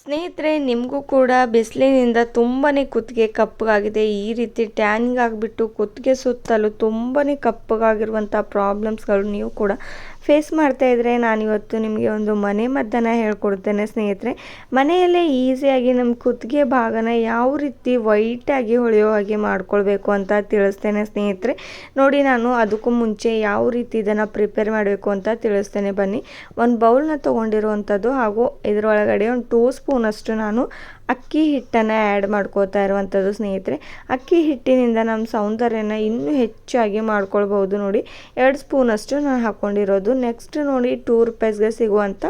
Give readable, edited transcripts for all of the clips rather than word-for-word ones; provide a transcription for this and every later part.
ಸ್ನೇಹಿತರೆ, ನಿಮಗೂ ಕೂಡ ಬಿಸಿಲಿನಿಂದ ತುಂಬಾ ಕುತ್ತಿಗೆ ಕಪ್ಪಗಾಗಿದೆ. ಈ ರೀತಿ ಟ್ಯಾನಿಂಗ್ ಆಗಿಬಿಟ್ಟು ಕುತ್ತಿಗೆ ಸುತ್ತಲೂ ತುಂಬಾ ಕಪ್ಪಗಾಗಿರುವಂಥ ಪ್ರಾಬ್ಲಮ್ಸ್ಗಳು ನೀವು ಕೂಡ ಫೇಸ್ ಮಾಡ್ತಾ ಇದ್ದರೆ, ನಾನಿವತ್ತು ನಿಮಗೆ ಒಂದು ಮನೆ ಮದ್ದನ್ನು ಹೇಳ್ಕೊಡ್ತೇನೆ ಸ್ನೇಹಿತರೆ. ಮನೆಯಲ್ಲೇ ಈಸಿಯಾಗಿ ನಮ್ಮ ಕುತ್ತಿಗೆ ಭಾಗನ ಯಾವ ರೀತಿ ವೈಟಾಗಿ ಹೊಳೆಯೋ ಹಾಗೆ ಮಾಡ್ಕೊಳ್ಬೇಕು ಅಂತ ತಿಳಿಸ್ತೇನೆ ಸ್ನೇಹಿತರೆ. ನೋಡಿ, ನಾನು ಅದಕ್ಕೂ ಮುಂಚೆ ಯಾವ ರೀತಿ ಇದನ್ನು ಪ್ರಿಪೇರ್ ಮಾಡಬೇಕು ಅಂತ ತಿಳಿಸ್ತೇನೆ ಬನ್ನಿ. ಒಂದು ಬೌಲ್ನ ತೊಗೊಂಡಿರುವಂಥದ್ದು ಹಾಗೂ ಇದರೊಳಗಡೆ ಒಂದು 2 ಸ್ಪೂನಷ್ಟು ನಾನು ಅಕ್ಕಿ ಹಿಟ್ಟನ್ನು ಆ್ಯಡ್ ಮಾಡ್ಕೋತಾ ಇರುವಂಥದ್ದು ಸ್ನೇಹಿತರೆ. ಅಕ್ಕಿ ಹಿಟ್ಟಿನಿಂದ ನಮ್ಮ ಸೌಂದರ್ಯನ ಇನ್ನೂ ಹೆಚ್ಚಾಗಿ ಮಾಡ್ಕೊಳ್ಬೋದು. ನೋಡಿ, 2 ಸ್ಪೂನಷ್ಟು ನಾನು ಹಾಕ್ಕೊಂಡಿರೋದು. ನೆಕ್ಸ್ಟ್ ನೋಡಿ, 2 ರೂಪಾಯಿಸ್ಗೆ ಸಿಗುವಂಥ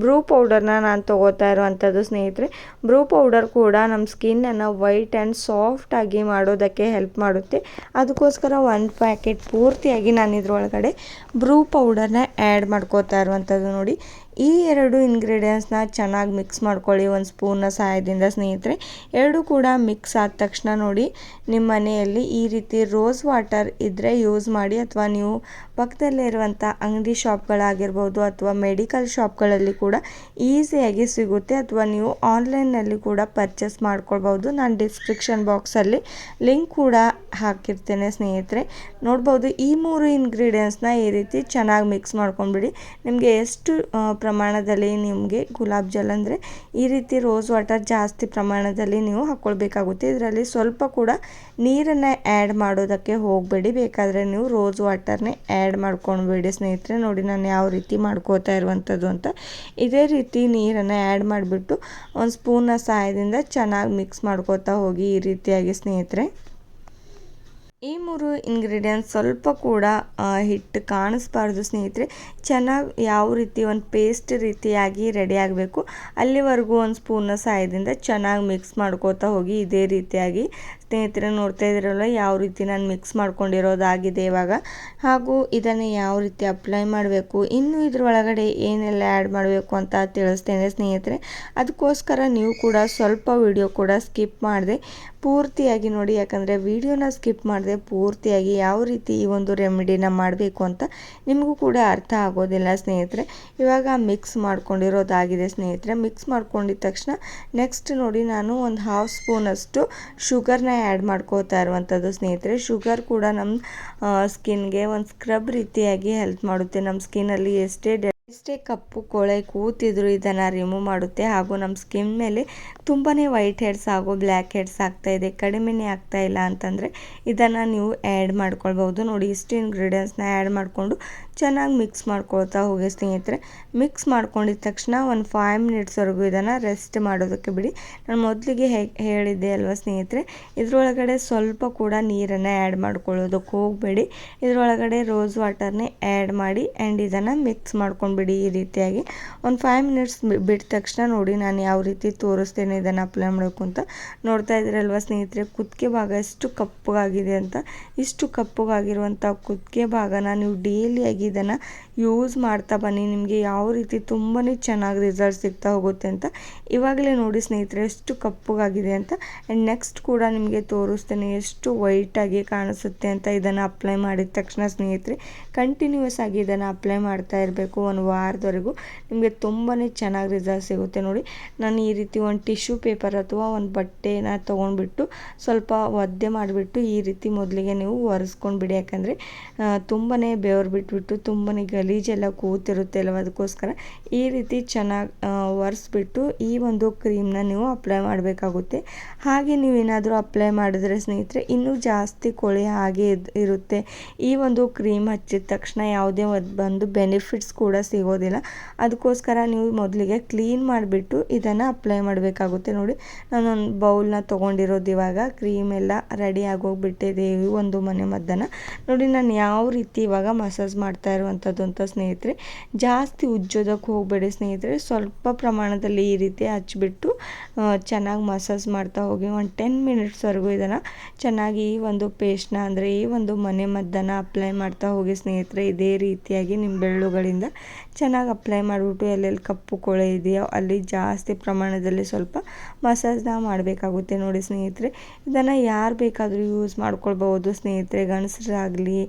ಬ್ರೂ ಪೌಡರ್ನ ನಾನು ತೊಗೋತಾ ಇರುವಂಥದ್ದು ಸ್ನೇಹಿತರೆ. ಬ್ರೂ ಪೌಡರ್ ಕೂಡ ನಮ್ಮ ಸ್ಕಿನ್ನನ್ನು ವೈಟ್ ಆ್ಯಂಡ್ ಸಾಫ್ಟಾಗಿ ಮಾಡೋದಕ್ಕೆ ಹೆಲ್ಪ್ ಮಾಡುತ್ತೆ. ಅದಕ್ಕೋಸ್ಕರ 1 ಪ್ಯಾಕೆಟ್ ಪೂರ್ತಿಯಾಗಿ ನಾನು ಇದರೊಳಗಡೆ ಬ್ರೂ ಪೌಡರ್ನ ಆ್ಯಡ್ ಮಾಡ್ಕೋತಾ ಇರುವಂಥದ್ದು. ನೋಡಿ, ಈ 2 ಇಂಗ್ರೀಡಿಯೆಂಟ್ಸ್ನ ಚೆನ್ನಾಗಿ ಮಿಕ್ಸ್ ಮಾಡ್ಕೊಳ್ಳಿ ಒಂದು ಸ್ಪೂನ್ನ ಸಹಾಯದಿಂದ ಸ್ನೇಹಿತರೆ. 2 ಕೂಡ ಮಿಕ್ಸ್ ಆದ ತಕ್ಷಣ ನೋಡಿ, ನಿಮ್ಮ ಮನೆಯಲ್ಲಿ ಈ ರೀತಿ ರೋಸ್ ವಾಟರ್ ಇದ್ದರೆ ಯೂಸ್ ಮಾಡಿ, ಅಥವಾ ನೀವು ಪಕ್ಕದಲ್ಲೇ ಇರುವಂಥ ಅಂಗಡಿ ಶಾಪ್ಗಳಾಗಿರ್ಬೋದು ಅಥವಾ ಮೆಡಿಕಲ್ ಶಾಪ್ಗಳಲ್ಲಿ ಕೂಡ ಈಸಿಯಾಗಿ ಸಿಗುತ್ತೆ, ಅಥವಾ ನೀವು ಆನ್ಲೈನ್ನಲ್ಲಿ ಕೂಡ ಪರ್ಚೇಸ್ ಮಾಡ್ಕೊಳ್ಬೋದು. ನಾನು ಡಿಸ್ಕ್ರಿಪ್ಷನ್ ಬಾಕ್ಸಲ್ಲಿ ಲಿಂಕ್ ಕೂಡ ಹಾಕಿರ್ತೇನೆ ಸ್ನೇಹಿತರೆ. ನೋಡ್ಬೋದು, ಈ 3 ಇಂಗ್ರೀಡಿಯೆಂಟ್ಸ್ನ ಈ ರೀತಿ ಚೆನ್ನಾಗಿ ಮಿಕ್ಸ್ ಮಾಡ್ಕೊಂಡ್ಬಿಡಿ. ನಿಮಗೆ ಎಷ್ಟು ಪ್ರಮಾಣದಲ್ಲಿ ನಿಮಗೆ ಗುಲಾಬ್ ಜಲ್ ಅಂದರೆ ಈ ರೀತಿ ರೋಸ್ ವಾಟರ್ ಜಾಸ್ತಿ ಪ್ರಮಾಣದಲ್ಲಿ ನೀವು ಹಾಕ್ಕೊಳ್ಬೇಕಾಗುತ್ತೆ. ಇದರಲ್ಲಿ ಸ್ವಲ್ಪ ಕೂಡ ನೀರನ್ನು ಆ್ಯಡ್ ಮಾಡೋದಕ್ಕೆ ಹೋಗಬೇಡಿ. ಬೇಕಾದರೆ ನೀವು ರೋಸ್ ವಾಟರ್ನೇ ಆ್ಯಡ್ ಮಾಡ್ಕೊಳ್ಬೇಡಿ ಸ್ನೇಹಿತರೆ. ನೋಡಿ, ನಾನು ಯಾವ ರೀತಿ ಮಾಡ್ಕೋತಾ ಇರುವಂಥದ್ದು ಅಂತ. ಇದೇ ರೀತಿ ನೀರನ್ನು ಆ್ಯಡ್ ಮಾಡಿಬಿಟ್ಟು ಒಂದು ಸ್ಪೂನ್ನ ಸಹಾಯದಿಂದ ಚೆನ್ನಾಗಿ ಮಿಕ್ಸ್ ಮಾಡ್ಕೋತಾ ಹೋಗಿ ಈ ರೀತಿಯಾಗಿ ಸ್ನೇಹಿತರೆ. ಈ 3 ಇಂಗ್ರೀಡಿಯೆಂಟ್ಸ್ ಸ್ವಲ್ಪ ಕೂಡ ಹಿಟ್ಟು ಕಾಣಿಸ್ಬಾರ್ದು ಸ್ನೇಹಿತರೆ. ಚೆನ್ನಾಗಿ ಯಾವ ರೀತಿ ಒಂದು ಪೇಸ್ಟ್ ರೀತಿಯಾಗಿ ರೆಡಿ ಆಗಬೇಕು, ಅಲ್ಲಿವರೆಗೂ ಒಂದು ಸ್ಪೂನ್ನ ಸಹಾಯದಿಂದ ಚೆನ್ನಾಗಿ ಮಿಕ್ಸ್ ಮಾಡ್ಕೋತಾ ಹೋಗಿ ಇದೇ ರೀತಿಯಾಗಿ ಸ್ನೇಹಿತರೆ. ನೋಡ್ತಾ ಇದ್ದೀರಲ್ಲ ಯಾವ ರೀತಿ ನಾನು ಮಿಕ್ಸ್ ಮಾಡ್ಕೊಂಡಿರೋದಾಗಿದೆ ಇವಾಗ. ಹಾಗೂ ಇದನ್ನು ಯಾವ ರೀತಿ ಅಪ್ಲೈ ಮಾಡಬೇಕು, ಇನ್ನು ಇದರೊಳಗಡೆ ಏನೆಲ್ಲ ಆ್ಯಡ್ ಮಾಡಬೇಕು ಅಂತ ತಿಳಿಸ್ತೇನೆ ಸ್ನೇಹಿತರೆ. ಅದಕ್ಕೋಸ್ಕರ ನೀವು ಕೂಡ ಸ್ವಲ್ಪ ವಿಡಿಯೋ ಕೂಡ ಸ್ಕಿಪ್ ಮಾಡಿದೆ ಪೂರ್ತಿಯಾಗಿ ನೋಡಿ, ಯಾಕಂದರೆ ವಿಡಿಯೋನ ಸ್ಕಿಪ್ ಮಾಡಿದೆ ಪೂರ್ತಿಯಾಗಿ ಯಾವ ರೀತಿ ಈ ಒಂದು ರೆಮಿಡಿನ ಮಾಡಬೇಕು ಅಂತ ನಿಮಗೂ ಕೂಡ ಅರ್ಥ ಆಗೋದಿಲ್ಲ ಸ್ನೇಹಿತರೆ. ಇವಾಗ ಮಿಕ್ಸ್ ಮಾಡ್ಕೊಂಡಿರೋದಾಗಿದೆ ಸ್ನೇಹಿತರೆ. ಮಿಕ್ಸ್ ಮಾಡ್ಕೊಂಡಿದ್ದ ತಕ್ಷಣ ನೆಕ್ಸ್ಟ್ ನೋಡಿ, ನಾನು ಒಂದು 1/2 ಸ್ಪೂನಷ್ಟು ಶುಗರ್ನ ಆ್ಯಡ್ ಮಾಡ್ಕೋತಾ ಇರುವಂಥದ್ದು ಸ್ನೇಹಿತರೆ. ಶುಗರ್ ಕೂಡ ನಮ್ಮ ಸ್ಕಿನ್ಗೆ ಒಂದು ಸ್ಕ್ರಬ್ ರೀತಿಯಾಗಿ ಹೆಲ್ಪ್ ಮಾಡುತ್ತೆ. ನಮ್ಮ ಸ್ಕಿನ್ನಲ್ಲಿ ಎಷ್ಟೇ ಕಪ್ಪು ಕೊಳೆ ಕೂತಿದ್ರು ಇದನ್ನು ರಿಮೂವ್ ಮಾಡುತ್ತೆ. ಹಾಗೂ ನಮ್ಮ ಸ್ಕಿನ್ ಮೇಲೆ ತುಂಬಾ ವೈಟ್ ಹೆಡ್ಸ್ ಹಾಗೂ ಬ್ಲ್ಯಾಕ್ ಹೆಡ್ಸ್ ಆಗ್ತಾಯಿದೆ, ಕಡಿಮೆನೇ ಆಗ್ತಾ ಇಲ್ಲ ಅಂತಂದರೆ ಇದನ್ನು ನೀವು ಆ್ಯಡ್ ಮಾಡ್ಕೊಳ್ಬೋದು. ನೋಡಿ, ಇಷ್ಟು ಇಂಗ್ರೀಡಿಯೆಂಟ್ಸ್ನ ಆ್ಯಡ್ ಮಾಡಿಕೊಂಡು ಚೆನ್ನಾಗಿ ಮಿಕ್ಸ್ ಮಾಡ್ಕೊಳ್ತಾ ಹೋಗಿ ಸ್ನೇಹಿತರೆ. ಮಿಕ್ಸ್ ಮಾಡ್ಕೊಂಡಿದ್ದ ತಕ್ಷಣ ಒಂದು 5 ಮಿನಿಟ್ಸ್ವರೆಗೂ ಇದನ್ನು ರೆಸ್ಟ್ ಮಾಡೋದಕ್ಕೆ ಬಿಡಿ. ನಾನು ಮೊದಲಿಗೆ ಹೇಳಿದ್ದೆ ಅಲ್ವಾ ಸ್ನೇಹಿತರೆ, ಇದರೊಳಗಡೆ ಸ್ವಲ್ಪ ಕೂಡ ನೀರನ್ನು ಆ್ಯಡ್ ಮಾಡ್ಕೊಳ್ಳೋದಕ್ಕೆ ಹೋಗಬೇಡಿ. ಇದರೊಳಗಡೆ ರೋಸ್ ವಾಟರ್ನೇ ಆ್ಯಡ್ ಮಾಡಿ ಆ್ಯಂಡ್ ಇದನ್ನು ಮಿಕ್ಸ್ ಮಾಡ್ಕೊಂಡ್ಬಿಡಿ ಈ ರೀತಿಯಾಗಿ. ಒಂದು 5 ಮಿನಿಟ್ಸ್ ಬಿಟ್ಟ ತಕ್ಷಣ ನೋಡಿ, ನಾನು ಯಾವ ರೀತಿ ತೋರಿಸ್ತೇನೆ ಇದನ್ನು ಅಪ್ಲೈ ಮಾಡಬೇಕು ಅಂತ. ನೋಡ್ತಾ ಇದ್ದೀರಲ್ವ ಸ್ನೇಹಿತರೆ, ಕುತ್ತಿಗೆ ಭಾಗ ಎಷ್ಟು ಕಪ್ಪಗಾಗಿದೆ ಅಂತ. ಇಷ್ಟು ಕಪ್ಪಗಾಗಿರುವಂಥ ಕುತ್ತಿಗೆ ಭಾಗನ ನೀವು ಡೈಲಿಯಾಗಿ ಇದನ್ನು ಯೂಸ್ ಮಾಡ್ತಾ ಬನ್ನಿ. ನಿಮಗೆ ಯಾವ ರೀತಿ ತುಂಬಾ ಚೆನ್ನಾಗಿ ರಿಸಲ್ಟ್ ಸಿಗ್ತಾ ಹೋಗುತ್ತೆ ಅಂತ ಇವಾಗಲೇ ನೋಡಿ ಸ್ನೇಹಿತರೆ ಎಷ್ಟು ಕಪ್ಪಗಾಗಿದೆ ಅಂತ. ಆ್ಯಂಡ್ ನೆಕ್ಸ್ಟ್ ಕೂಡ ನಿಮಗೆ ತೋರಿಸ್ತೇನೆ ಎಷ್ಟು ವೈಟಾಗಿ ಕಾಣಿಸುತ್ತೆ ಅಂತ. ಇದನ್ನು ಅಪ್ಲೈ ಮಾಡಿದ ತಕ್ಷಣ ಸ್ನೇಹಿತರೆ ಕಂಟಿನ್ಯೂಸ್ ಆಗಿ ಇದನ್ನು ಅಪ್ಲೈ ಮಾಡ್ತಾ ಇರಬೇಕು 1 ವಾರದವರೆಗೂ. ನಿಮಗೆ ತುಂಬಾ ಚೆನ್ನಾಗಿ ರಿಸಲ್ಟ್ ಸಿಗುತ್ತೆ. ನೋಡಿ, ನಾನು ಈ ರೀತಿ ಒಂದು ಟಿಶ್ಯೂ ಪೇಪರ್ ಅಥವಾ ಒಂದು ಬಟ್ಟೆನ ತೊಗೊಂಡ್ಬಿಟ್ಟು ಸ್ವಲ್ಪ ಒದ್ದೆ ಮಾಡಿಬಿಟ್ಟು ಈ ರೀತಿ ಮೊದಲಿಗೆ ನೀವು ಒರೆಸ್ಕೊಂಡ್ಬಿಡಿ. ಯಾಕಂದರೆ ತುಂಬಾ ಬೆವರು ಬಿಟ್ಬಿಟ್ಟು ತುಂಬಾ ಗಲೀಜೆಲ್ಲ ಕೂತಿರುತ್ತೆ ಅಲ್ವ, ಅದಕ್ಕೋಸ್ಕರ ಈ ರೀತಿ ಚೆನ್ನಾಗಿ ಒರೆಸ್ಬಿಟ್ಟು ಈ ಒಂದು ಕ್ರೀಮ್ನ ನೀವು ಅಪ್ಲೈ ಮಾಡಬೇಕಾಗುತ್ತೆ. ಹಾಗೆ ನೀವೇನಾದರೂ ಅಪ್ಲೈ ಮಾಡಿದ್ರೆ ಸ್ನೇಹಿತರೆ ಇನ್ನೂ ಜಾಸ್ತಿ ಕೊಳೆ ಹಾಗೆ ಇರುತ್ತೆ. ಈ ಒಂದು ಕ್ರೀಮ್ ಹಚ್ಚಿದ ತಕ್ಷಣ ಯಾವುದೇ ಒಂದು ಬೆನಿಫಿಟ್ಸ್ ಕೂಡ ಸಿಗೋದಿಲ್ಲ. ಅದಕ್ಕೋಸ್ಕರ ನೀವು ಮೊದಲಿಗೆ ಕ್ಲೀನ್ ಮಾಡಿಬಿಟ್ಟು ಇದನ್ನು ಅಪ್ಲೈ ಮಾಡಬೇಕಾಗುತ್ತೆ. ನೋಡಿ, ನಾನೊಂದು ಬೌಲ್ನ ತೊಗೊಂಡಿರೋದು ಇವಾಗ. ಕ್ರೀಮ್ ಎಲ್ಲ ರೆಡಿ ಆಗೋಗ್ಬಿಟ್ಟಿದೆ ಈ ಒಂದು ಮನೆ ಮದ್ದನ್ನು. ನೋಡಿ, ನಾನು ಯಾವ ರೀತಿ ಇವಾಗ ಮಸಾಜ್ ಮಾಡ್ತಾ ಇರುವಂಥದ್ದು ಅಂತ ಸ್ನೇಹಿತರೆ. ಜಾಸ್ತಿ ಉಜ್ಜೋದಕ್ಕೆ ಹೋಗಬೇಡಿ ಸ್ನೇಹಿತರೆ. ಸ್ವಲ್ಪ ಪ್ರಮಾಣದಲ್ಲಿ ಈ ರೀತಿ ಹಚ್ಬಿಟ್ಟು ಚೆನ್ನಾಗಿ ಮಸಾಜ್ ಮಾಡ್ತಾ ಹೋಗಿ ಒಂದು 10 ಮಿನಿಟ್ಸ್ವರೆಗೂ ಇದನ್ನು ಚೆನ್ನಾಗಿ ಈ ಒಂದು ಪೇಸ್ಟ್ನ ಅಂದರೆ ಈ ಒಂದು ಮನೆ ಮದ್ದನ್ನು ಅಪ್ಲೈ ಮಾಡ್ತಾ ಹೋಗಿ ಸ್ನೇಹಿತರೆ. ಇದೇ ರೀತಿಯಾಗಿ ನಿಮ್ಮ ಬೆರಳುಗಳಿಂದ ಚೆನ್ನಾಗಿ ಅಪ್ಲೈ ಮಾಡಿಬಿಟ್ಟು ಎಲ್ಲೆಲ್ಲಿ ಕಪ್ಪು ಕೊಳೆ ಇದೆಯೋ ಅಲ್ಲಿ ಜಾಸ್ತಿ ಪ್ರಮಾಣದಲ್ಲಿ ಸ್ವಲ್ಪ ಮಸಾಜ್ನ ಮಾಡಬೇಕಾಗುತ್ತೆ. ನೋಡಿ ಸ್ನೇಹಿತರೆ, ಇದನ್ನು ಯಾರು ಬೇಕಾದರೂ ಯೂಸ್ ಮಾಡ್ಕೊಳ್ಬೋದು ಸ್ನೇಹಿತರೆ. ಗಂಡಸರಾಗಲಿ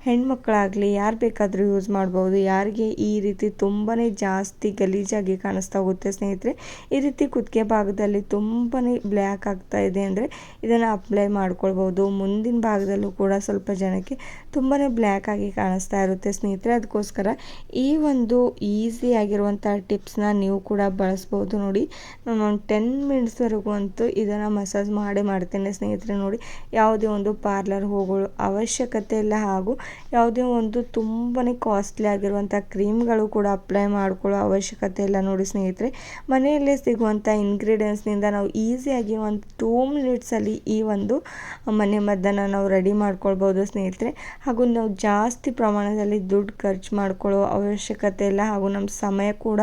ಹೆಣ್ಮಕ್ಳಾಗಲಿ ಯಾರು ಬೇಕಾದರೂ ಯೂಸ್ ಮಾಡ್ಬೋದು. ಯಾರಿಗೆ ಈ ರೀತಿ ತುಂಬಾ ಜಾಸ್ತಿ ಗಲೀಜಾಗಿ ಕಾಣಿಸ್ತಾ ಹೋಗುತ್ತೆ ಸ್ನೇಹಿತರೆ, ಈ ರೀತಿ ಕುತ್ತಿಗೆ ಭಾಗದಲ್ಲಿ ತುಂಬಾ ಬ್ಲ್ಯಾಕ್ ಆಗ್ತಾ ಇದೆ ಅಂದರೆ ಇದನ್ನು ಅಪ್ಲೈ ಮಾಡ್ಕೊಳ್ಬೋದು. ಮುಂದಿನ ಭಾಗದಲ್ಲೂ ಕೂಡ ಸ್ವಲ್ಪ ಜನಕ್ಕೆ ತುಂಬಾ ಬ್ಲ್ಯಾಕ್ ಆಗಿ ಕಾಣಿಸ್ತಾ ಇರುತ್ತೆ ಸ್ನೇಹಿತರೆ. ಅದಕ್ಕೋಸ್ಕರ ಈ ಒಂದು ಈಸಿ ಆಗಿರುವಂಥ ಟಿಪ್ಸ್ನ ನೀವು ಕೂಡ ಬಳಸ್ಬೋದು. ನೋಡಿ, ನಾನು ಒಂದು 10 ಮಿನಿಟ್ಸ್ವರೆಗೂ ಅಂತೂ ಇದನ್ನು ಮಸಾಜ್ ಮಾಡ್ತೇನೆ ಸ್ನೇಹಿತರೆ. ನೋಡಿ, ಯಾವುದೇ ಒಂದು ಪಾರ್ಲರ್ ಹೋಗೋ ಅವಶ್ಯಕತೆ ಇಲ್ಲ, ಹಾಗೂ ಯಾವುದೇ ಒಂದು ತುಂಬಾ ಕಾಸ್ಟ್ಲಿ ಆಗಿರುವಂಥ ಕ್ರೀಮ್ಗಳು ಕೂಡ ಅಪ್ಲೈ ಮಾಡ್ಕೊಳ್ಳೋ ಅವಶ್ಯಕತೆ ಇಲ್ಲ. ನೋಡಿ ಸ್ನೇಹಿತರೆ, ಮನೆಯಲ್ಲೇ ಸಿಗುವಂಥ ಇಂಗ್ರೀಡಿಯೆಂಟ್ಸ್ನಿಂದ ನಾವು ಈಸಿಯಾಗಿ ಒಂದು 2 ಮಿನಿಟ್ಸಲ್ಲಿ ಈ ಒಂದು ಮನೆ ಮದ್ದನ್ನು ನಾವು ರೆಡಿ ಮಾಡ್ಕೊಳ್ಬೋದು ಸ್ನೇಹಿತರೆ. ಹಾಗೂ ನಾವು ಜಾಸ್ತಿ ಪ್ರಮಾಣದಲ್ಲಿ ದುಡ್ಡು ಖರ್ಚು ಮಾಡ್ಕೊಳ್ಳೋ ಅವಶ್ಯಕತೆ ಇಲ್ಲ, ಹಾಗೂ ನಮ್ಮ ಸಮಯ ಕೂಡ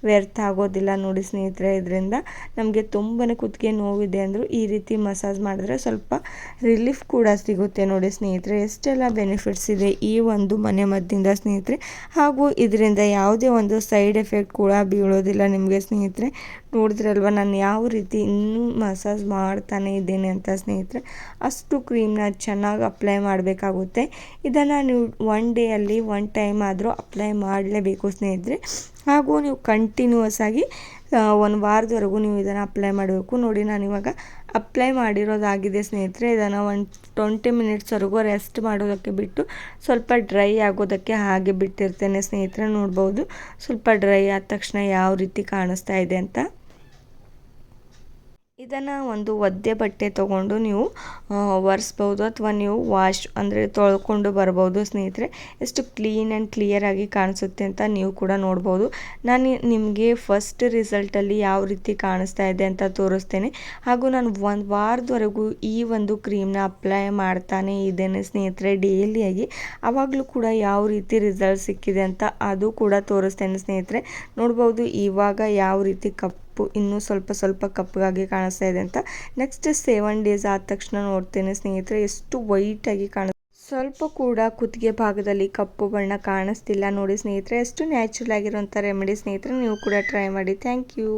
ವ್ಯರ್ಥ ಆಗೋದಿಲ್ಲ. ನೋಡಿ ಸ್ನೇಹಿತರೆ, ಇದರಿಂದ ನಮಗೆ ತುಂಬಾ ಕುತ್ತಿಗೆ ನೋವಿದೆ ಅಂದರೂ ಈ ರೀತಿ ಮಸಾಜ್ ಮಾಡಿದ್ರೆ ಸ್ವಲ್ಪ ರಿಲೀಫ್ ಕೂಡ ಸಿಗುತ್ತೆ. ನೋಡಿ ಸ್ನೇಹಿತರೆ, ಎಷ್ಟೆಲ್ಲ ಬೆನಿಫಿಟ್ಸ್ ಇದೆ ಈ ಒಂದು ಮನೆ ಮದ್ದಿಂದ ಸ್ನೇಹಿತರೆ. ಹಾಗೂ ಇದರಿಂದ ಯಾವುದೇ ಒಂದು ಸೈಡ್ ಎಫೆಕ್ಟ್ ಕೂಡ ಬೀಳೋದಿಲ್ಲ ನಿಮಗೆ ಸ್ನೇಹಿತರೆ. ನೋಡಿದ್ರಲ್ವ ನಾನು ಯಾವ ರೀತಿ ಇನ್ನೂ ಮಸಾಜ್ ಮಾಡ್ತಾನೆ ಇದ್ದೇನೆ ಅಂತ ಸ್ನೇಹಿತರೆ. ಅಷ್ಟು ಕ್ರೀಮ್ನ ಚೆನ್ನಾಗಿ ಅಪ್ಲೈ ಮಾಡಬೇಕಾಗುತ್ತೆ. ಇದನ್ನು ನೀವು 1 ಡೇಯಲ್ಲಿ 1 ಟೈಮ್ ಆದರೂ ಅಪ್ಲೈ ಮಾಡಲೇಬೇಕು ಸ್ನೇಹಿತರೆ. ಹಾಗೂ ನೀವು ಕಂಟಿನ್ಯೂಸ್ ಆಗಿ 1 ವಾರದವರೆಗೂ ನೀವು ಇದನ್ನು ಅಪ್ಲೈ ಮಾಡಬೇಕು. ನೋಡಿ, ನಾನಿವಾಗ ಅಪ್ಲೈ ಮಾಡಿರೋದಾಗಿದೆ ಸ್ನೇಹಿತರೆ. ಇದನ್ನು 20 ಮಿನಿಟ್ಸ್ವರೆಗೂ ರೆಸ್ಟ್ ಮಾಡೋದಕ್ಕೆ ಬಿಟ್ಟು ಸ್ವಲ್ಪ ಡ್ರೈ ಆಗೋದಕ್ಕೆ ಹಾಗೆ ಬಿಟ್ಟಿರ್ತೇನೆ ಸ್ನೇಹಿತರೆ. ನೋಡ್ಬೋದು ಸ್ವಲ್ಪ ಡ್ರೈ ಆದ ತಕ್ಷಣ ಯಾವ ರೀತಿ ಕಾಣಿಸ್ತಾ ಇದೆ ಅಂತ. ಇದನ್ನು ಒಂದು ಒದ್ದೆ ಬಟ್ಟೆ ತೊಗೊಂಡು ನೀವು ಒರೆಸ್ಬೋದು, ಅಥವಾ ನೀವು ವಾಶ್ ಅಂದರೆ ತೊಳ್ಕೊಂಡು ಬರ್ಬೋದು ಸ್ನೇಹಿತರೆ. ಎಷ್ಟು ಕ್ಲೀನ್ ಆ್ಯಂಡ್ ಕ್ಲಿಯರ್ ಆಗಿ ಕಾಣಿಸುತ್ತೆ ಅಂತ ನೀವು ಕೂಡ ನೋಡ್ಬೋದು. ನಾನು ನಿಮಗೆ ಫಸ್ಟ್ ರಿಸಲ್ಟಲ್ಲಿ ಯಾವ ರೀತಿ ಕಾಣಿಸ್ತಾ ಇದೆ ಅಂತ ತೋರಿಸ್ತೇನೆ. ಹಾಗೂ ನಾನು 1 ವಾರದವರೆಗೂ ಈ ಒಂದು ಕ್ರೀಮ್ನ ಅಪ್ಲೈ ಮಾಡ್ತಾನೆ ಇದ್ದೇನೆ ಸ್ನೇಹಿತರೆ, ಡೈಲಿಯಾಗಿ. ಆವಾಗಲೂ ಕೂಡ ಯಾವ ರೀತಿ ರಿಸಲ್ಟ್ ಸಿಕ್ಕಿದೆ ಅಂತ ಅದು ಕೂಡ ತೋರಿಸ್ತೇನೆ ಸ್ನೇಹಿತರೆ. ನೋಡ್ಬೋದು ಇವಾಗ ಯಾವ ರೀತಿ ಇನ್ನೂ ಸ್ವಲ್ಪ ಕಪ್ಪಗಾಗಿ ಕಾಣಿಸ್ತಾ ಇದೆ ಅಂತ. ನೆಕ್ಸ್ಟ್ 7 ಡೇಸ್ ಆದ ತಕ್ಷಣ ನೋಡ್ತೇನೆ ಸ್ನೇಹಿತರೆ ಎಷ್ಟು ವೈಟಾಗಿ ಸ್ವಲ್ಪ ಕೂಡ ಕುತ್ತಿಗೆ ಭಾಗದಲ್ಲಿ ಕಪ್ಪು ಬಣ್ಣ ಕಾಣಿಸ್ತಿಲ್ಲ. ನೋಡಿ ಸ್ನೇಹಿತರೆ, ಎಷ್ಟು ನ್ಯಾಚುರಲ್ ಆಗಿರುವಂಥ ರೆಮಿಡಿ ಸ್ನೇಹಿತರೆ. ನೀವು ಕೂಡ ಟ್ರೈ ಮಾಡಿ. Thank you.